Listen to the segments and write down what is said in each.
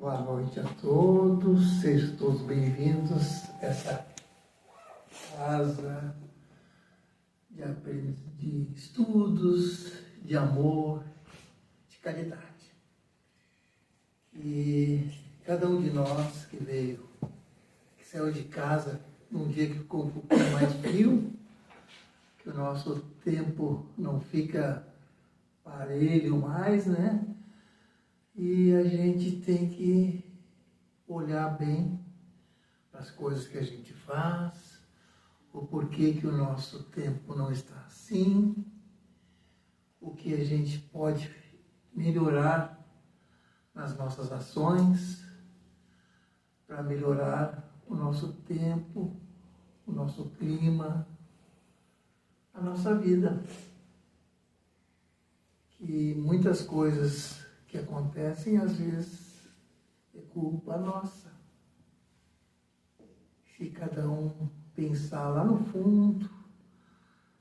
Boa noite a todos, sejam todos bem-vindos a essa casa de estudos, de amor, de caridade. E cada um de nós que saiu de casa num dia que ficou um pouquinho mais frio, que o nosso tempo não fica parelho mais, né? E a gente tem que olhar bem para as coisas que a gente faz, o porquê que o nosso tempo não está assim, o que a gente pode melhorar nas nossas ações, para melhorar o nosso tempo, o nosso clima, a nossa vida. Que muitas coisas que acontecem, às vezes, é culpa nossa. Se cada um pensar lá no fundo,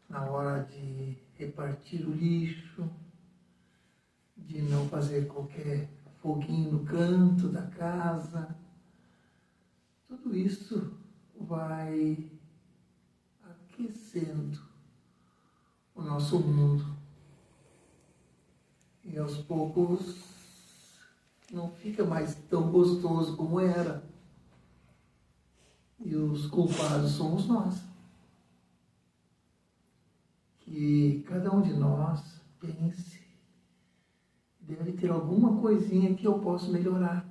na hora de repartir o lixo, de não fazer qualquer foguinho no canto da casa, tudo isso vai aquecendo o nosso mundo. E aos poucos não fica mais tão gostoso como era. E os culpados somos nós. Que cada um de nós pense, deve ter alguma coisinha que eu posso melhorar,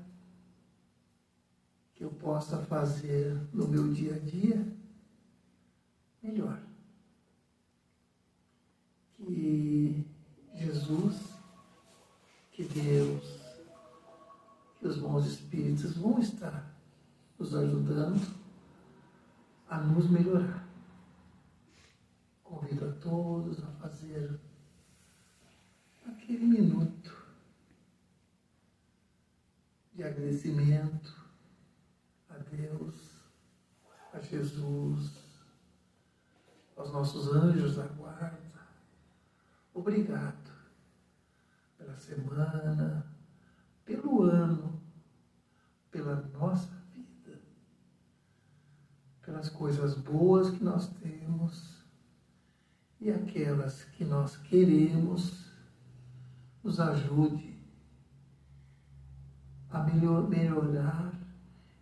que eu possa fazer no meu dia a dia melhor. Que Jesus, que Deus, que os bons espíritos vão estar nos ajudando a nos melhorar. Convido a todos a fazer aquele minuto de agradecimento a Deus, a Jesus, aos nossos anjos da guarda. Obrigado pela semana, pelo ano, pela nossa vida, pelas coisas boas que nós temos e aquelas que nós queremos, nos ajude a melhorar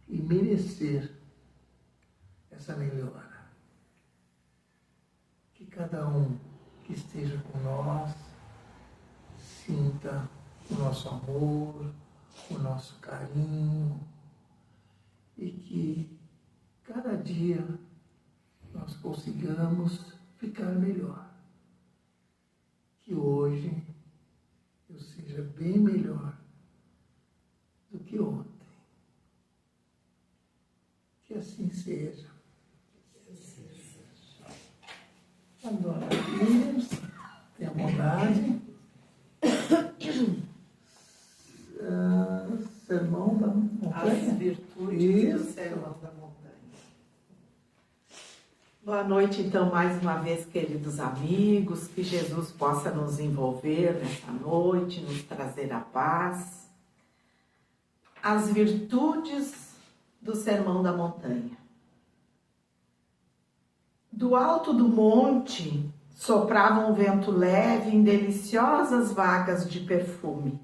e merecer essa melhora. Que cada um que esteja com nós sinta o nosso amor, o nosso carinho, e que cada dia nós consigamos ficar melhor. Que hoje eu seja bem melhor do que ontem. Que assim seja. Adora a Deus, tenha bondade. Sermão da Montanha. As virtudes do Sermão da Montanha. Boa noite, então, mais uma vez, queridos amigos. Que Jesus possa nos envolver nessa noite, nos trazer a paz. As virtudes do Sermão da Montanha. Do alto do monte soprava um vento leve em deliciosas vagas de perfume.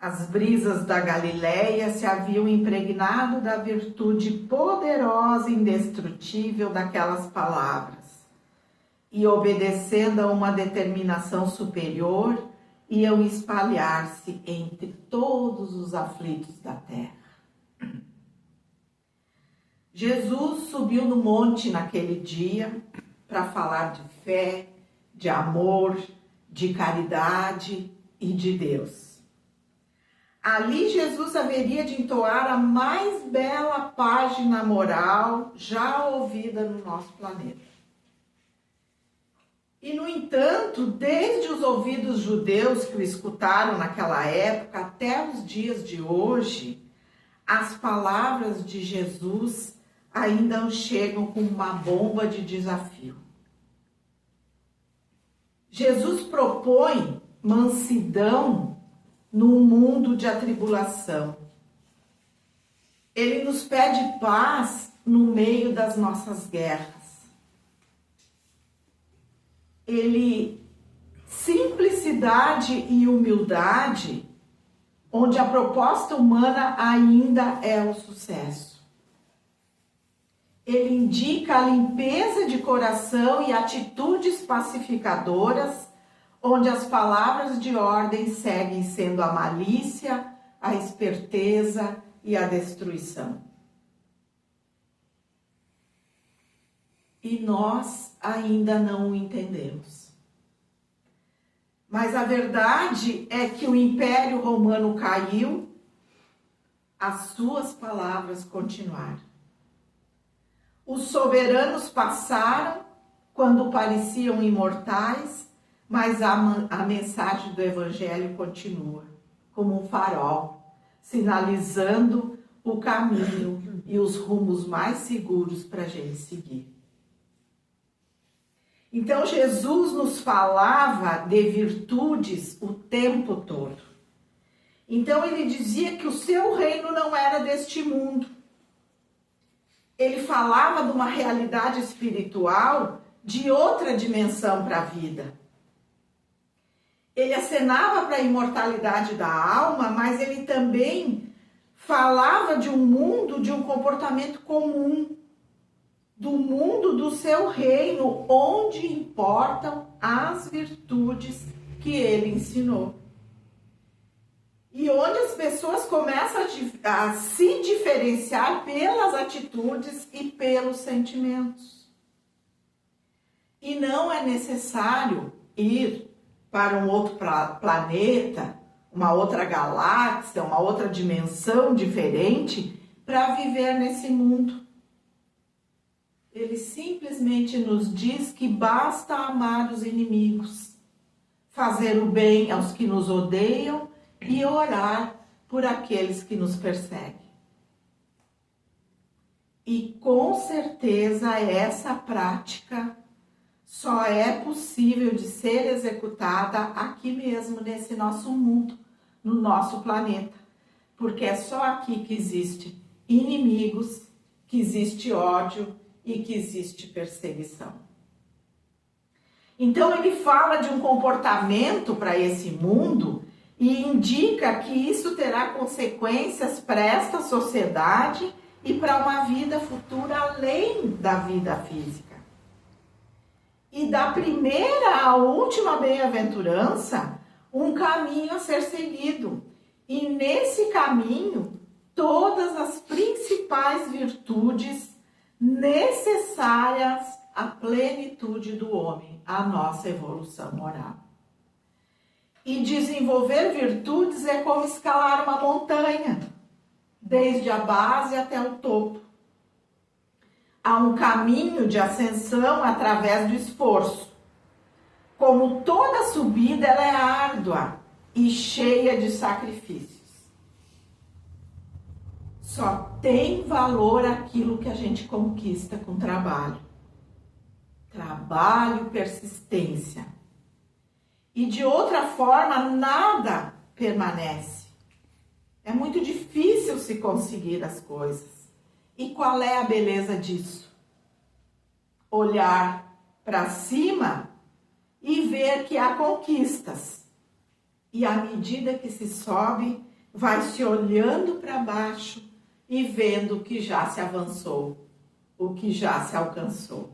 As brisas da Galileia se haviam impregnado da virtude poderosa e indestrutível daquelas palavras, e, obedecendo a uma determinação superior, iam espalhar-se entre todos os aflitos da terra. Jesus subiu no monte naquele dia para falar de fé, de amor, de caridade e de Deus. Ali Jesus haveria de entoar a mais bela página moral já ouvida no nosso planeta. E, no entanto, desde os ouvidos judeus que o escutaram naquela época até os dias de hoje, as palavras de Jesus ainda chegam como uma bomba de desafio. Jesus propõe mansidão num mundo de atribulação, Ele nos pede paz no meio das nossas guerras. Simplicidade e humildade, onde a proposta humana ainda é o sucesso. Ele indica a limpeza de coração e atitudes pacificadoras, onde as palavras de ordem seguem sendo a malícia, a esperteza e a destruição. E nós ainda não o entendemos. Mas a verdade é que o Império Romano caiu, as suas palavras continuaram. Os soberanos passaram quando pareciam imortais, mas a mensagem do Evangelho continua, como um farol, sinalizando o caminho e os rumos mais seguros para a gente seguir. Então, Jesus nos falava de virtudes o tempo todo. Então, ele dizia que o seu reino não era deste mundo. Ele falava de uma realidade espiritual de outra dimensão para a vida. Ele acenava para a imortalidade da alma, mas ele também falava de um mundo, de um comportamento comum, do mundo do seu reino, onde importam as virtudes que ele ensinou. E onde as pessoas começam a se diferenciar pelas atitudes e pelos sentimentos. E não é necessário ir para um outro planeta, uma outra galáxia, uma outra dimensão diferente para viver nesse mundo. Ele simplesmente nos diz que basta amar os inimigos, fazer o bem aos que nos odeiam e orar por aqueles que nos perseguem. E com certeza essa prática só é possível de ser executada aqui mesmo, nesse nosso mundo, no nosso planeta. Porque é só aqui que existe inimigos, que existe ódio e que existe perseguição. Então ele fala de um comportamento para esse mundo e indica que isso terá consequências para esta sociedade e para uma vida futura além da vida física. E da primeira à última bem-aventurança, um caminho a ser seguido. E nesse caminho, todas as principais virtudes necessárias à plenitude do homem, à nossa evolução moral. E desenvolver virtudes é como escalar uma montanha, desde a base até o topo. Há um caminho de ascensão através do esforço. Como toda subida, ela é árdua e cheia de sacrifícios. Só tem valor aquilo que a gente conquista com trabalho. Trabalho e persistência. E de outra forma, nada permanece. É muito difícil se conseguir as coisas. E qual é a beleza disso? Olhar para cima e ver que há conquistas. E à medida que se sobe, vai se olhando para baixo e vendo o que já se avançou, o que já se alcançou.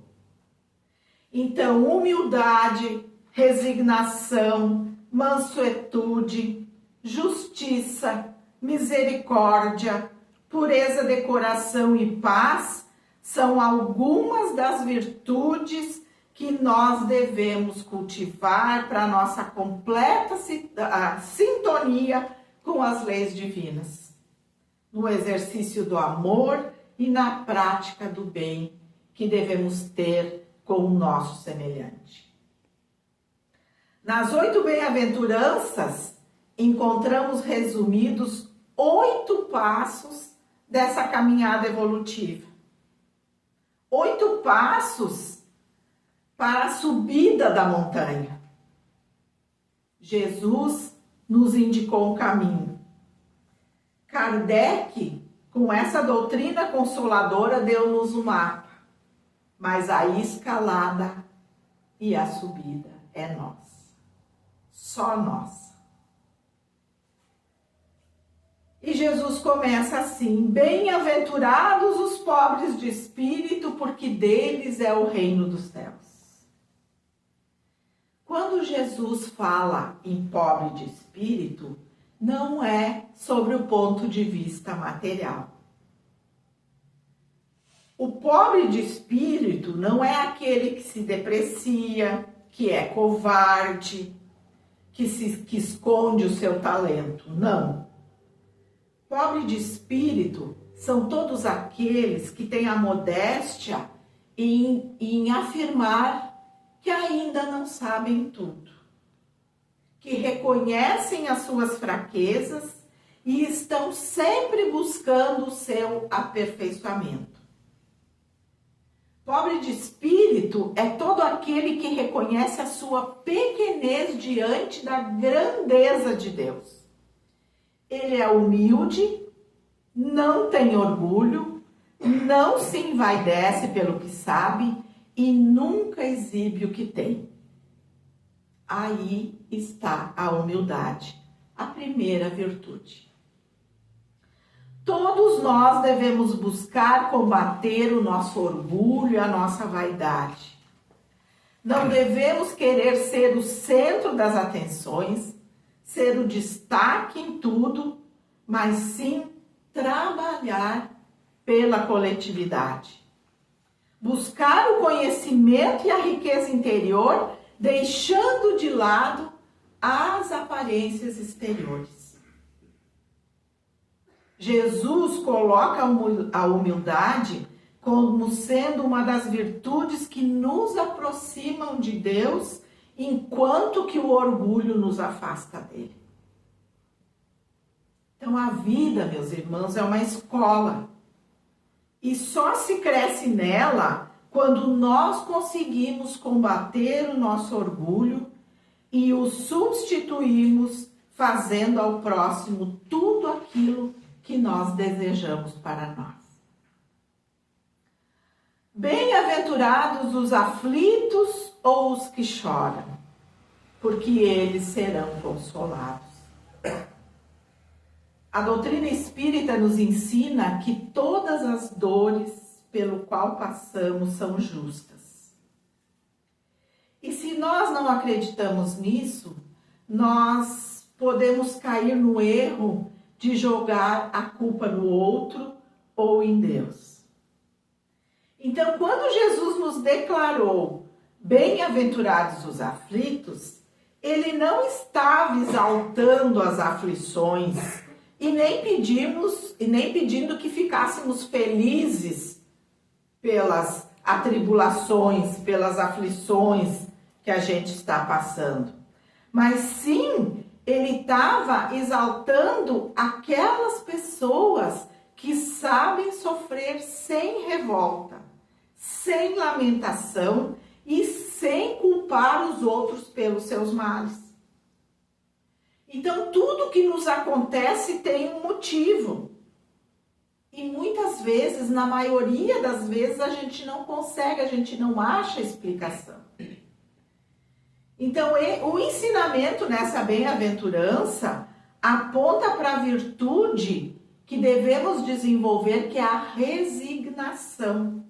Então, humildade, resignação, mansuetude, justiça, misericórdia, pureza de coração e paz são algumas das virtudes que nós devemos cultivar para a nossa completa sintonia com as leis divinas, no exercício do amor e na prática do bem que devemos ter com o nosso semelhante. Nas 8 bem-aventuranças, encontramos resumidos 8 passos dessa caminhada evolutiva. 8 passos para a subida da montanha. Jesus nos indicou um caminho. Kardec Com essa doutrina consoladora, deu-nos o mapa, mas a escalada e a subida é nossa, só nossa. E Jesus começa assim: bem-aventurados os pobres de espírito, porque deles é o reino dos céus. Quando Jesus fala em pobre de espírito, não é sobre o ponto de vista material. O pobre de espírito não é aquele que se deprecia, que é covarde, que esconde o seu talento. Não. Pobre de espírito são todos aqueles que têm a modéstia em afirmar que ainda não sabem tudo, que reconhecem as suas fraquezas e estão sempre buscando o seu aperfeiçoamento. Pobre de espírito é todo aquele que reconhece a sua pequenez diante da grandeza de Deus. Ele é humilde, não tem orgulho, não se envaidece pelo que sabe e nunca exibe o que tem. Aí está a humildade, a primeira virtude. Todos nós devemos buscar combater o nosso orgulho e a nossa vaidade. Não devemos querer ser o centro das atenções, ser o destaque em tudo, mas sim trabalhar pela coletividade. Buscar o conhecimento e a riqueza interior, deixando de lado as aparências exteriores. Jesus coloca a humildade como sendo uma das virtudes que nos aproximam de Deus, enquanto que o orgulho nos afasta dele. Então a vida, meus irmãos, é uma escola. E só se cresce nela quando nós conseguimos combater o nosso orgulho e o substituímos fazendo ao próximo tudo aquilo que nós desejamos para nós. Bem-aventurados os aflitos ou os que choram, porque eles serão consolados. A doutrina espírita nos ensina que todas as dores pelo qual passamos são justas. E se nós não acreditamos nisso, nós podemos cair no erro de jogar a culpa no outro ou em Deus. Então, quando Jesus nos declarou bem-aventurados os aflitos, ele não estava exaltando as aflições e nem pedindo que ficássemos felizes pelas atribulações, pelas aflições que a gente está passando. Mas sim, ele estava exaltando aquelas pessoas que sabem sofrer sem revolta, sem lamentação e sem culpar os outros pelos seus males. Então, tudo que nos acontece tem um motivo. E muitas vezes, na maioria das vezes, a gente não consegue, a gente não acha explicação. Então, o ensinamento nessa bem-aventurança aponta para a virtude que devemos desenvolver, que é a resignação.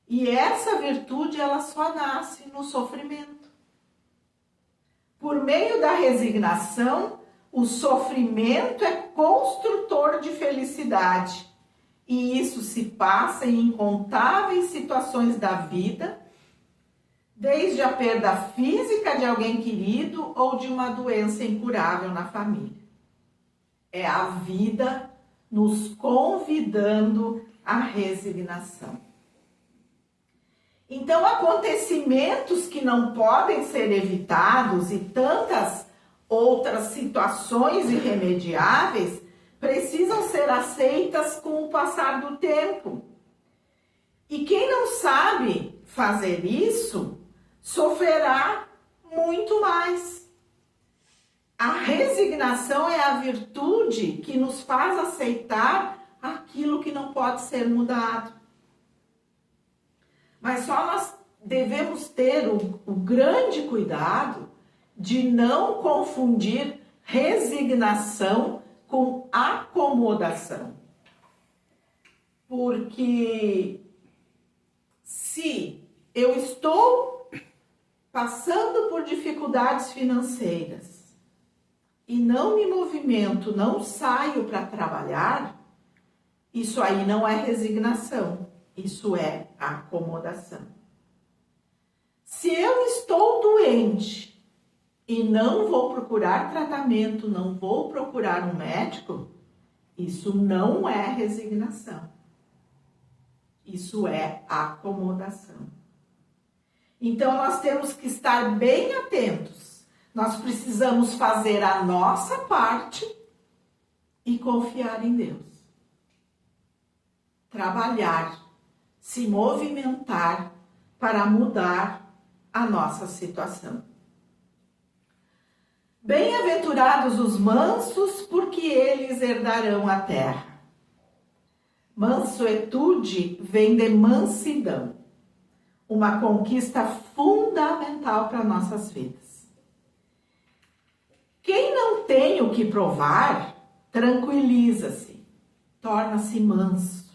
E essa virtude, ela só nasce no sofrimento. Por meio da resignação, o sofrimento é construtor de felicidade. E isso se passa em incontáveis situações da vida, desde a perda física de alguém querido ou de uma doença incurável na família. É a vida nos convidando à resignação. Então, acontecimentos que não podem ser evitados e tantas outras situações irremediáveis precisam ser aceitas com o passar do tempo. E quem não sabe fazer isso, sofrerá muito mais. A resignação é a virtude que nos faz aceitar aquilo que não pode ser mudado. Mas só nós devemos ter o grande cuidado de não confundir resignação com acomodação. Porque se eu estou passando por dificuldades financeiras e não me movimento, não saio para trabalhar, isso aí não é resignação, isso é acomodação. Se eu estou doente e não vou procurar tratamento, não vou procurar um médico, isso não é resignação. Isso é acomodação. Então, nós temos que estar bem atentos. Nós precisamos fazer a nossa parte e confiar em Deus. Trabalhar, se movimentar para mudar a nossa situação. Bem-aventurados os mansos, porque eles herdarão a terra. Mansuetude vem de mansidão, uma conquista fundamental para nossas vidas. Quem não tem o que provar, tranquiliza-se, torna-se manso.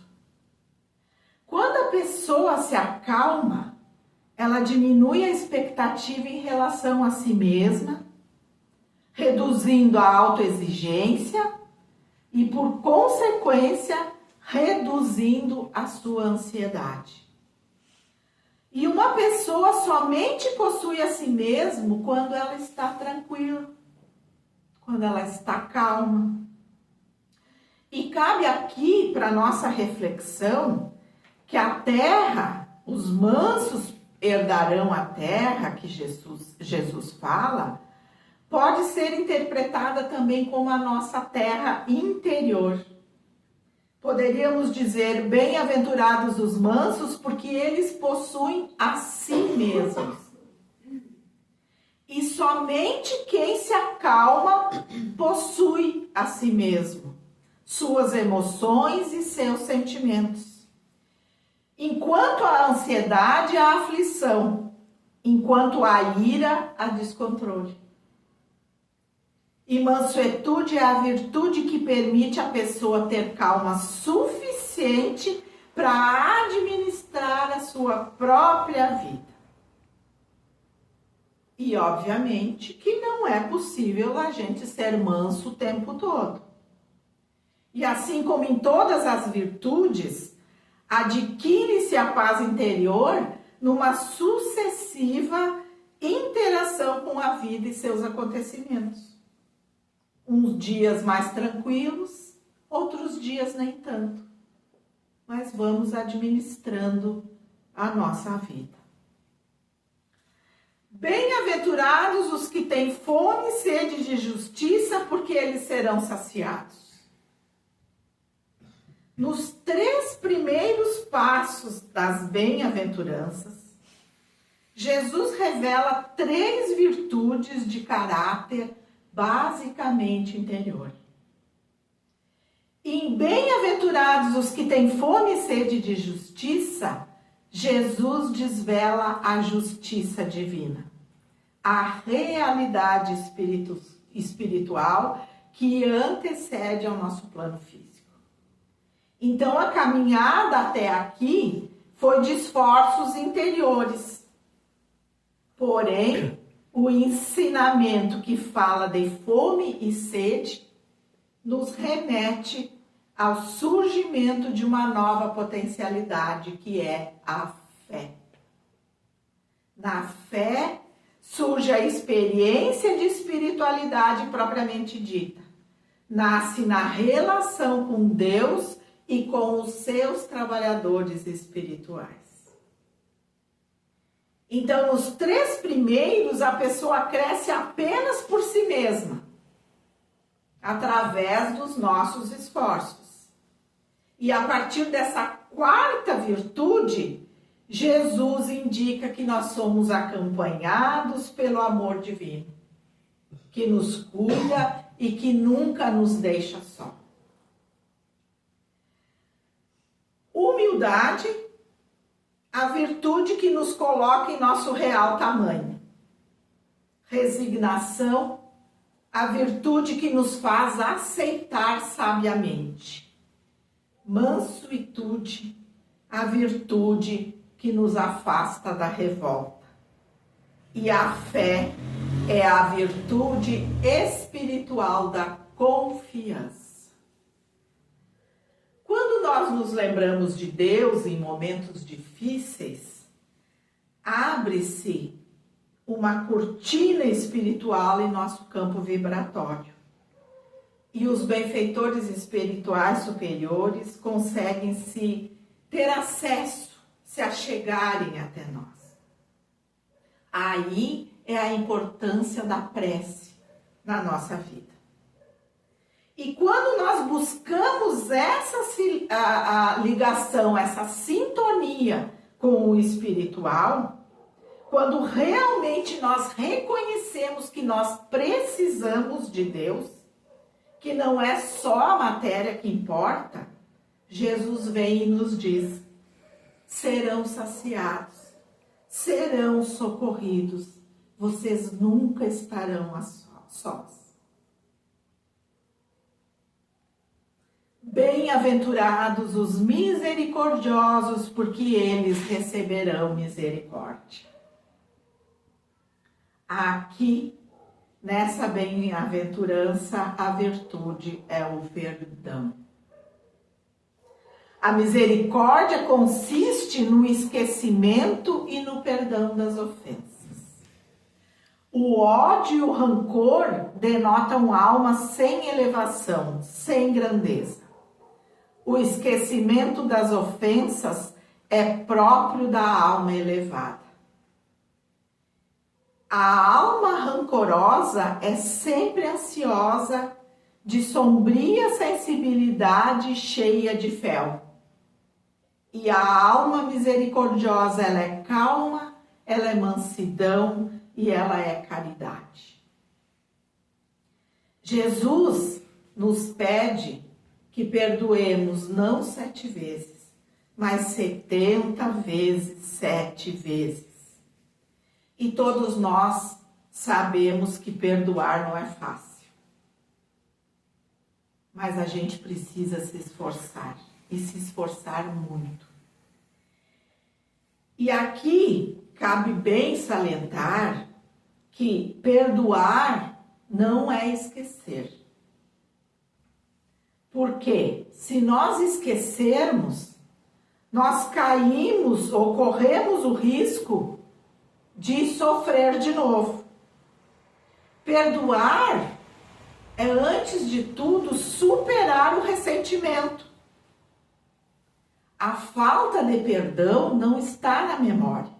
Quando a pessoa se acalma, ela diminui a expectativa em relação a si mesma, reduzindo a autoexigência e, por consequência, reduzindo a sua ansiedade. E uma pessoa somente possui a si mesmo quando ela está tranquila, quando ela está calma. E cabe aqui para nossa reflexão que a terra, os mansos herdarão a terra que Jesus fala, pode ser interpretada também como a nossa terra interior. Poderíamos dizer, bem-aventurados os mansos, porque eles possuem a si mesmos. E somente quem se acalma possui a si mesmo, suas emoções e seus sentimentos. Enquanto a ansiedade, a aflição, enquanto a ira, a descontrole. E mansuetude é a virtude que permite a pessoa ter calma suficiente para administrar a sua própria vida. E, obviamente, que não é possível a gente ser manso o tempo todo. E assim como em todas as virtudes, adquire-se a paz interior numa sucessiva interação com a vida e seus acontecimentos. Uns dias mais tranquilos, outros dias nem tanto. Mas vamos administrando a nossa vida. Bem-aventurados os que têm fome e sede de justiça, porque eles serão saciados. Nos 3 primeiros passos das bem-aventuranças, Jesus revela 3 virtudes de caráter basicamente interior. Em bem-aventurados os que têm fome e sede de justiça, Jesus desvela a justiça divina, a realidade espiritual que antecede ao nosso plano físico. Então, a caminhada até aqui foi de esforços interiores. Porém, o ensinamento que fala de fome e sede nos remete ao surgimento de uma nova potencialidade, que é a fé. Na fé surge a experiência de espiritualidade propriamente dita. Nasce na relação com Deus e com os seus trabalhadores espirituais. Então, nos 3 primeiros, a pessoa cresce apenas por si mesma, através dos nossos esforços. E a partir dessa 4ª virtude, Jesus indica que nós somos acompanhados pelo amor divino. que nos cuida e que nunca nos deixa só. Humildade, a virtude que nos coloca em nosso real tamanho. Resignação, a virtude que nos faz aceitar sabiamente. Mansuetude, a virtude que nos afasta da revolta. E a fé é a virtude espiritual da confiança. Quando nós nos lembramos de Deus em momentos difíceis, abre-se uma cortina espiritual em nosso campo vibratório. E os benfeitores espirituais superiores conseguem ter acesso, se achegarem até nós. Aí é a importância da prece na nossa vida. E quando nós buscamos essa ligação, essa sintonia com o espiritual, quando realmente nós reconhecemos que nós precisamos de Deus, que não é só a matéria que importa, Jesus vem e nos diz: serão saciados, serão socorridos, vocês nunca estarão sós. Bem-aventurados os misericordiosos, porque eles receberão misericórdia. Aqui, nessa bem-aventurança, a virtude é o perdão. A misericórdia consiste no esquecimento e no perdão das ofensas. O ódio e o rancor denotam alma sem elevação, sem grandeza. O esquecimento das ofensas é próprio da alma elevada. A alma rancorosa é sempre ansiosa, de sombria sensibilidade cheia de fel. E a alma misericordiosa, ela é calma, ela é mansidão e ela é caridade. Jesus nos pede que perdoemos não 7 vezes, mas 70 vezes 7 vezes. E todos nós sabemos que perdoar não é fácil. Mas a gente precisa se esforçar, e se esforçar muito. E aqui cabe bem salientar que perdoar não é esquecer. Porque se nós esquecermos, nós caímos ou corremos o risco de sofrer de novo. Perdoar é, antes de tudo, superar o ressentimento. A falta de perdão não está na memória,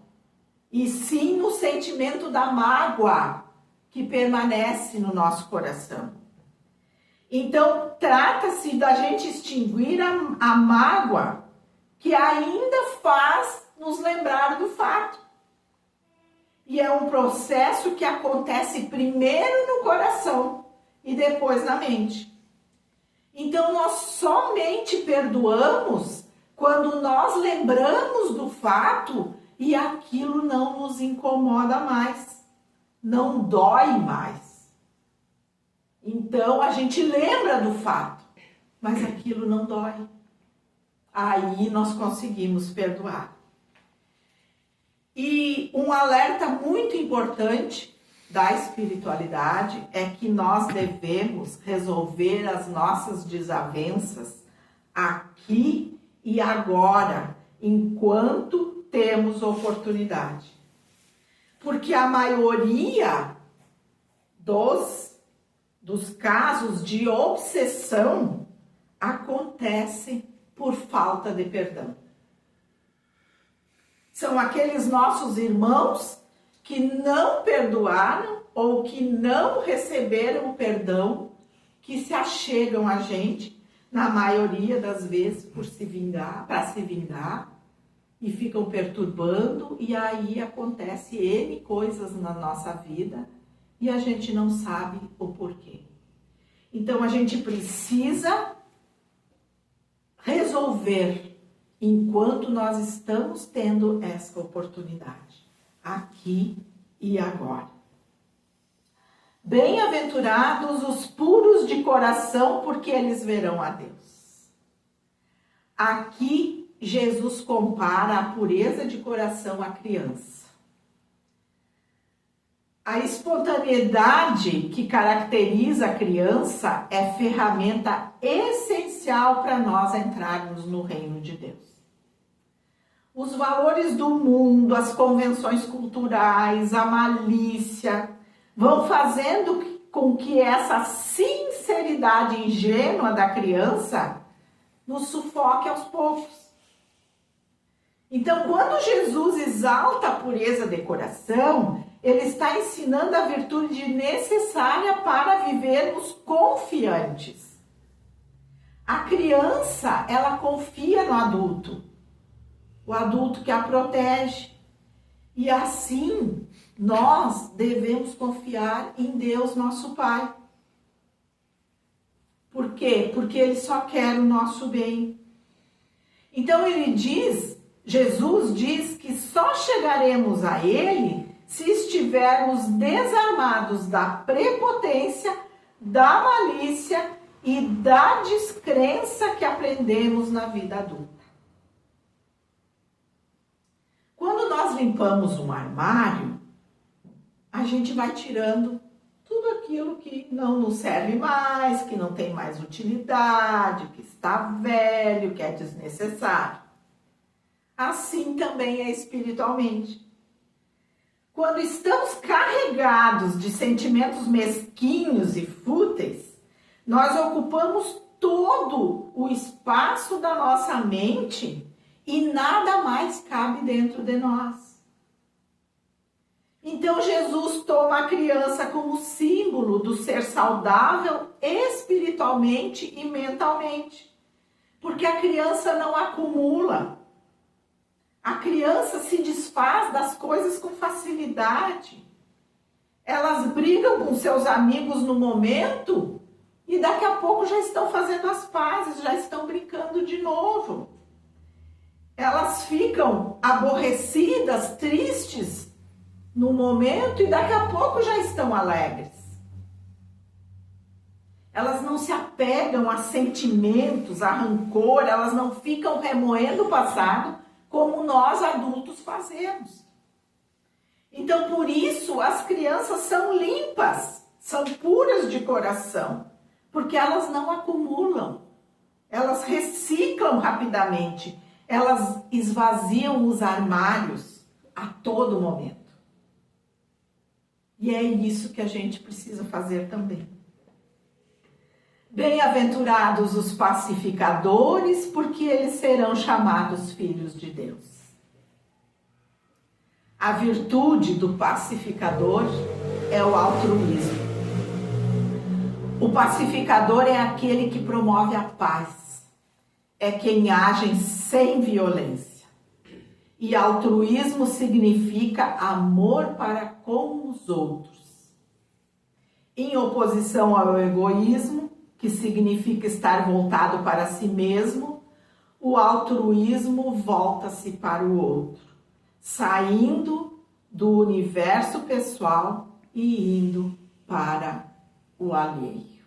e sim no sentimento da mágoa que permanece no nosso coração. Então, trata-se da gente extinguir a mágoa que ainda faz nos lembrar do fato. E é um processo que acontece primeiro no coração e depois na mente. Então, nós somente perdoamos quando nós lembramos do fato e aquilo não nos incomoda mais, não dói mais. Então, a gente lembra do fato, mas aquilo não dói. Aí nós conseguimos perdoar. E um alerta muito importante da espiritualidade é que nós devemos resolver as nossas desavenças aqui e agora, enquanto temos oportunidade. Porque a maioria dos casos de obsessão acontecem por falta de perdão. São aqueles nossos irmãos que não perdoaram ou que não receberam o perdão, que se achegam a gente, na maioria das vezes, para se vingar, e ficam perturbando, e aí acontece N coisas na nossa vida e a gente não sabe o porquê. Então a gente precisa resolver enquanto nós estamos tendo essa oportunidade, aqui e agora. Bem-aventurados os puros de coração, porque eles verão a Deus. Aqui Jesus compara a pureza de coração à criança. A espontaneidade que caracteriza a criança é ferramenta essencial para nós entrarmos no reino de Deus. Os valores do mundo, as convenções culturais, a malícia, vão fazendo com que essa sinceridade ingênua da criança nos sufoque aos poucos. Então, quando Jesus exalta a pureza de coração, ele está ensinando a virtude necessária para vivermos confiantes. A criança, ela confia no adulto, o adulto que a protege. E assim, nós devemos confiar em Deus, nosso Pai. Por quê? Porque Ele só quer o nosso bem. Então Jesus diz que só chegaremos a Ele se estivermos desarmados da prepotência, da malícia e da descrença que aprendemos na vida adulta. Quando nós limpamos um armário, a gente vai tirando tudo aquilo que não nos serve mais, que não tem mais utilidade, que está velho, que é desnecessário. Assim também é espiritualmente. Quando estamos carregados de sentimentos mesquinhos e fúteis, nós ocupamos todo o espaço da nossa mente e nada mais cabe dentro de nós. Então Jesus toma a criança como símbolo do ser saudável espiritualmente e mentalmente, porque a criança não acumula. A criança se desfaz das coisas com facilidade. Elas brigam com seus amigos no momento e daqui a pouco já estão fazendo as pazes, já estão brincando de novo. Elas ficam aborrecidas, tristes no momento e daqui a pouco já estão alegres. Elas não se apegam a sentimentos, a rancor, elas não ficam remoendo o passado como nós adultos fazemos. Então, por isso, as crianças são limpas, são puras de coração, porque elas não acumulam, elas reciclam rapidamente, elas esvaziam os armários a todo momento. E é isso que a gente precisa fazer também. Bem-aventurados os pacificadores, porque eles serão chamados filhos de Deus. A virtude do pacificador é o altruísmo. O pacificador é aquele que promove a paz, é quem age sem violência. E altruísmo significa amor para com os outros. Em oposição ao egoísmo, que significa estar voltado para si mesmo, o altruísmo volta-se para o outro, saindo do universo pessoal e indo para o alheio.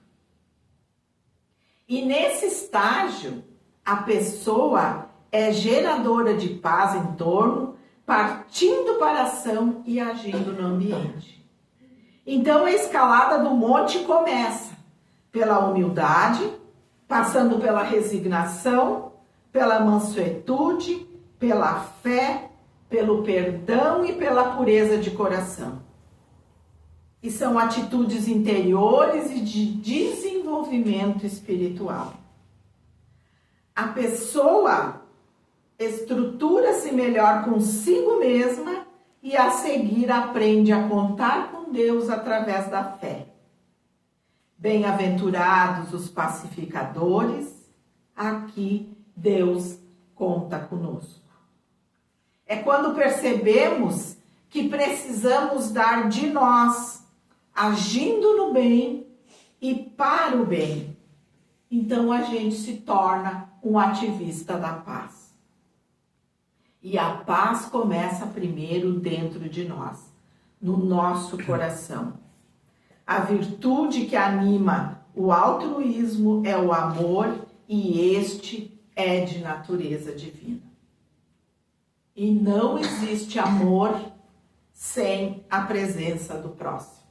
E nesse estágio, a pessoa é geradora de paz em torno, partindo para a ação e agindo no ambiente. Então a escalada do monte começa pela humildade, passando pela resignação, pela mansuetude, pela fé, pelo perdão e pela pureza de coração. E são atitudes interiores e de desenvolvimento espiritual. A pessoa estrutura-se melhor consigo mesma e a seguir aprende a contar com Deus através da fé. Bem-aventurados os pacificadores, aqui Deus conta conosco. É quando percebemos que precisamos dar de nós agindo no bem e para o bem. Então a gente se torna um ativista da paz. E a paz começa primeiro dentro de nós, no nosso coração. A virtude que anima o altruísmo é o amor, e este é de natureza divina. E não existe amor sem a presença do próximo.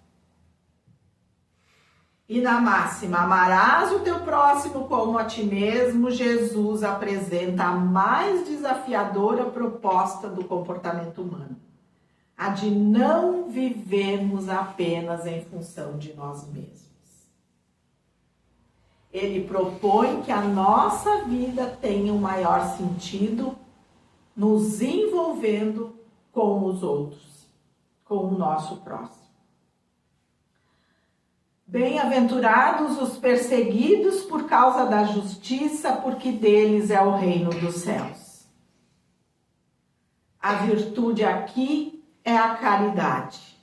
E na máxima, amarás o teu próximo como a ti mesmo, Jesus apresenta a mais desafiadora proposta do comportamento humano, a de não vivermos apenas em função de nós mesmos. Ele propõe que a nossa vida tenha um maior sentido nos envolvendo com os outros, com o nosso próximo. Bem-aventurados os perseguidos por causa da justiça, porque deles é o reino dos céus. A virtude aqui é a caridade.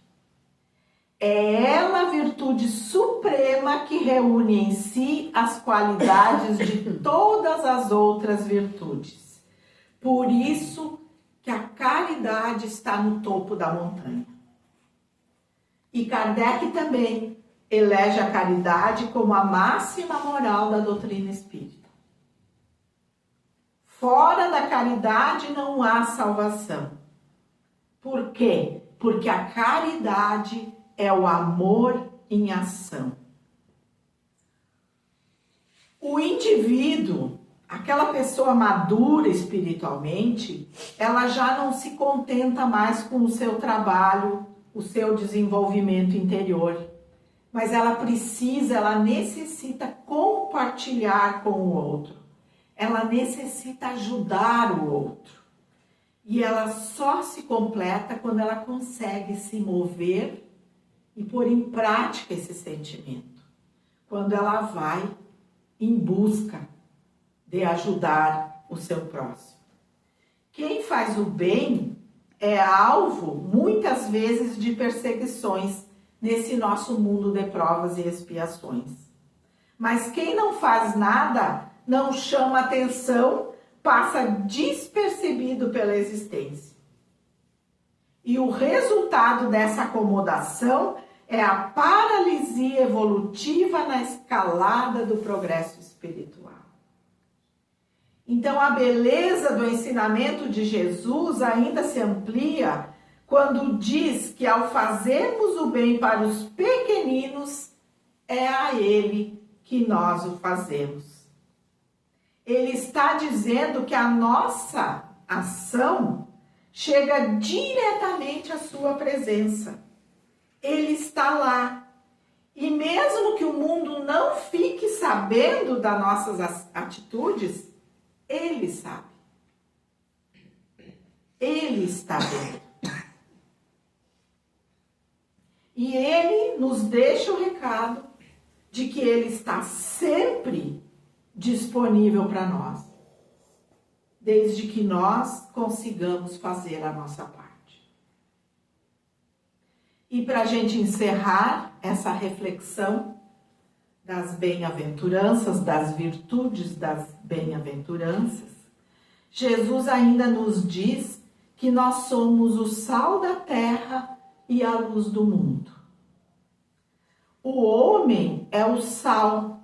É ela a virtude suprema que reúne em si as qualidades de todas as outras virtudes. Por isso que a caridade está no topo da montanha. E Kardec também elege a caridade como a máxima moral da doutrina espírita. Fora da caridade não há salvação. Por quê? Porque a caridade é o amor em ação. O indivíduo, aquela pessoa madura espiritualmente, ela já não se contenta mais com o seu trabalho, o seu desenvolvimento interior. Mas ela necessita compartilhar com o outro. Ela necessita ajudar o outro. E ela só se completa quando ela consegue se mover e pôr em prática esse sentimento. Quando ela vai em busca de ajudar o seu próximo. Quem faz o bem é alvo, muitas vezes, de perseguições nesse nosso mundo de provas e expiações. Mas quem não faz nada, não chama atenção, passa despercebido pela existência. E o resultado dessa acomodação é a paralisia evolutiva na escalada do progresso espiritual. Então a beleza do ensinamento de Jesus ainda se amplia quando diz que ao fazermos o bem para os pequeninos, é a Ele que nós o fazemos. Ele está dizendo que a nossa ação chega diretamente à sua presença. Ele está lá. E mesmo que o mundo não fique sabendo das nossas atitudes, Ele sabe. Ele está vendo. E Ele nos deixa o recado de que Ele está sempre disponível para nós, desde que nós consigamos fazer a nossa parte. E para a gente encerrar essa reflexão das bem-aventuranças, das virtudes das bem-aventuranças, Jesus ainda nos diz que nós somos o sal da terra e a luz do mundo. O homem é o sal,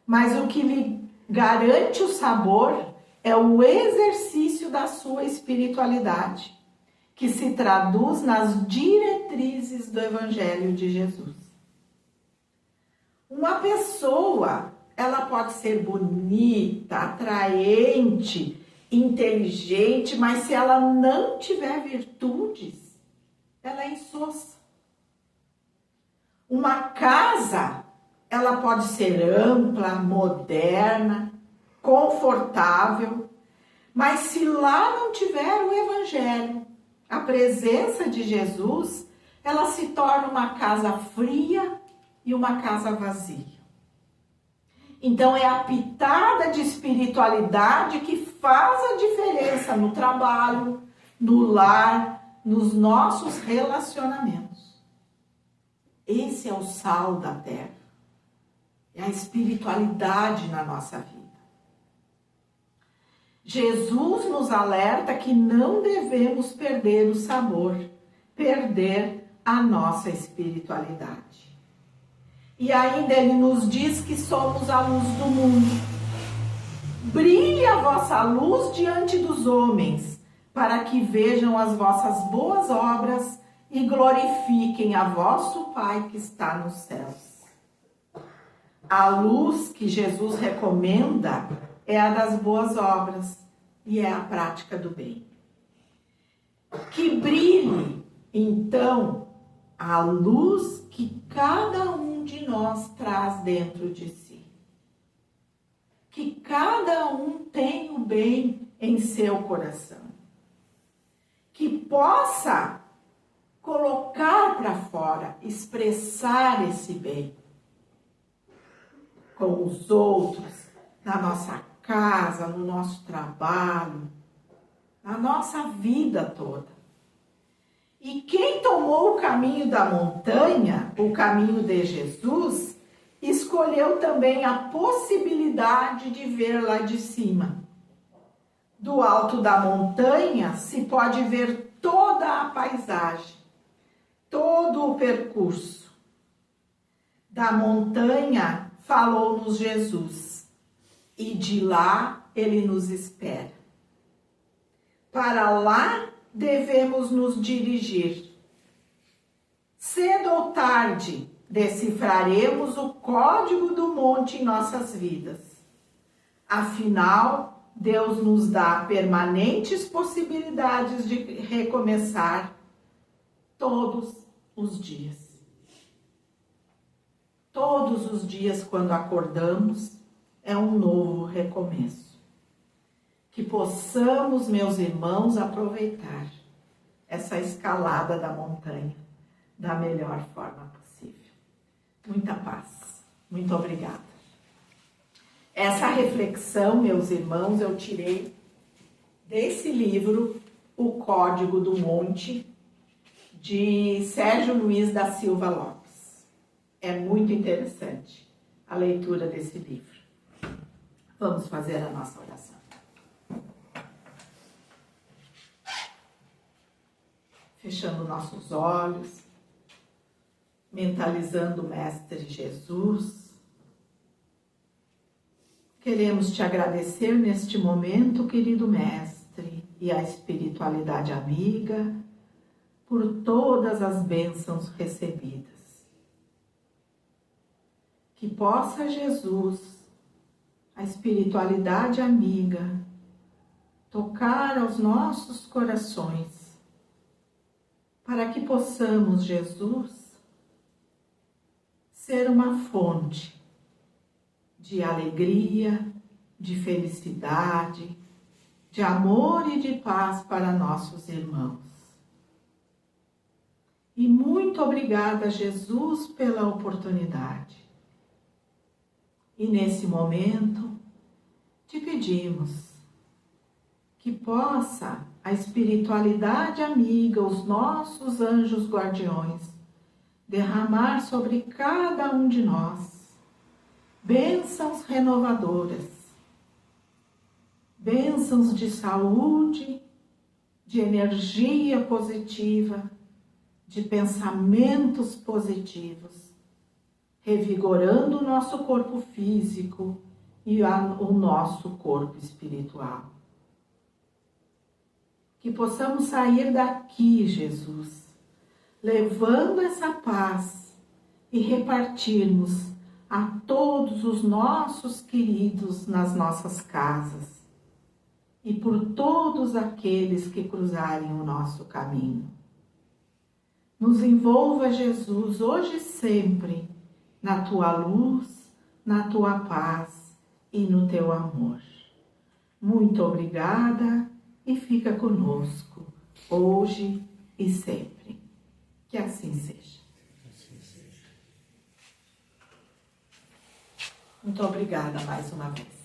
mas o que lhe garante o sabor é o exercício da sua espiritualidade, que se traduz nas diretrizes do Evangelho de Jesus. Uma pessoa, ela pode ser bonita, atraente, inteligente, mas se ela não tiver virtudes, ela é insossa. Uma casa, ela pode ser ampla, moderna, confortável, mas se lá não tiver o Evangelho, a presença de Jesus, ela se torna uma casa fria e uma casa vazia. Então é a pitada de espiritualidade que faz a diferença no trabalho, no lar, nos nossos relacionamentos. Esse esse é o sal da terra. É a espiritualidade na nossa vida. Jesus nos alerta que não devemos perder o sabor, perder a nossa espiritualidade. E ainda ele nos diz que somos a luz do mundo. Brilhe a vossa luz diante dos homens, para que vejam as vossas boas obras e glorifiquem a vosso Pai que está nos céus. A luz que Jesus recomenda é a das boas obras e é a prática do bem. Que brilhe, então, a luz que cada um de nós traz dentro de si. Que cada um tenha o bem em seu coração. Que possa colocar para fora, expressar esse bem com os outros, na nossa casa, no nosso trabalho, na nossa vida toda. E quem tomou o caminho da montanha, o caminho de Jesus, escolheu também a possibilidade de ver lá de cima. Do alto da montanha se pode ver toda a paisagem, todo o percurso. Da montanha falou-nos Jesus, e de lá ele nos espera. Para lá devemos nos dirigir. Cedo ou tarde, decifraremos o código do monte em nossas vidas. Afinal, Deus nos dá permanentes possibilidades de recomeçar todos os dias. Todos os dias, quando acordamos, é um novo recomeço. Que possamos, meus irmãos, aproveitar essa escalada da montanha da melhor forma possível. Muita paz. Muito obrigada. Essa reflexão, meus irmãos, eu tirei desse livro, O Código do Monte, de Sérgio Luiz da Silva Lopes. É muito interessante a leitura desse livro. Vamos fazer a nossa oração. Fechando nossos olhos, mentalizando o Mestre Jesus. Queremos te agradecer neste momento, querido Mestre, e a espiritualidade amiga, por todas as bênçãos recebidas. Que possa Jesus, a espiritualidade amiga, tocar aos nossos corações, para que possamos, Jesus, ser uma fonte de alegria, de felicidade, de amor e de paz para nossos irmãos. E muito obrigada, Jesus, pela oportunidade. E nesse momento, te pedimos que possa a espiritualidade amiga, os nossos anjos guardiões, derramar sobre cada um de nós bênçãos renovadoras, bênçãos de saúde, de energia positiva, de pensamentos positivos, revigorando o nosso corpo físico e o nosso corpo espiritual. Que possamos sair daqui, Jesus, levando essa paz e repartirmos a todos os nossos queridos nas nossas casas e por todos aqueles que cruzarem o nosso caminho. Nos envolva, Jesus, hoje e sempre, na tua luz, na tua paz e no teu amor. Muito obrigada e fica conosco, hoje e sempre. Que assim seja. Muito obrigada mais uma vez.